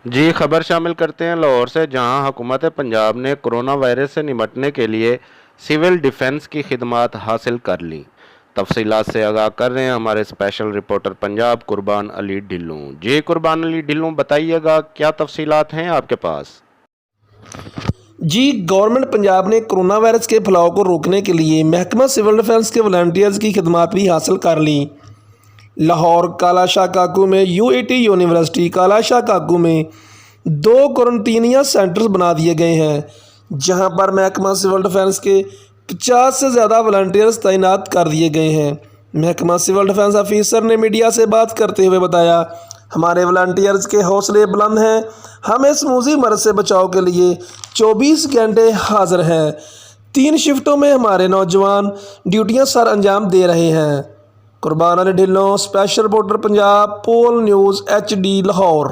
जी खबर शामिल करते हैं लाहौर से, जहां हुकूमत पंजाब ने कोरोना वायरस से निपटने के लिए सिविल डिफेंस की खिदमात हासिल कर ली। तफसीलात से आगाह कर रहे हैं हमारे स्पेशल रिपोर्टर पंजाब कुर्बान अली ढिल्लों। जी कुर्बान अली ढिल्लों, बताइएगा क्या तफसीलात हैं आपके पास। जी, गवर्नमेंट पंजाब ने कोरोना वायरस के फैलाव को रोकने के लिए महकमा सिविल डिफेंस के वॉलंटियर्स की खिदमात भी हासिल कर ली। लाहौर काला शाह काकू में यूएटी यूनिवर्सिटी काला शाह काकू में 2 क्वारंटीनिया सेंटर्स बना दिए गए हैं, जहां पर महकमा सिविल डिफेंस के 50 से ज़्यादा वॉलंटियर्स तैनात कर दिए गए हैं। महकमा सिविल डिफेंस ऑफिसर ने मीडिया से बात करते हुए बताया, हमारे वॉलंटियर्स के हौसले बुलंद हैं, हम इस मूजी मर्ज से बचाव के लिए 24 घंटे हाजिर हैं। 3 शिफ्टों में हमारे नौजवान ड्यूटियां सर अंजाम दे रहे हैं। कुर्बान अली ढिल्लों, स्पेशल रिपोर्टर पंजाब, पोल न्यूज़ HD लाहौर।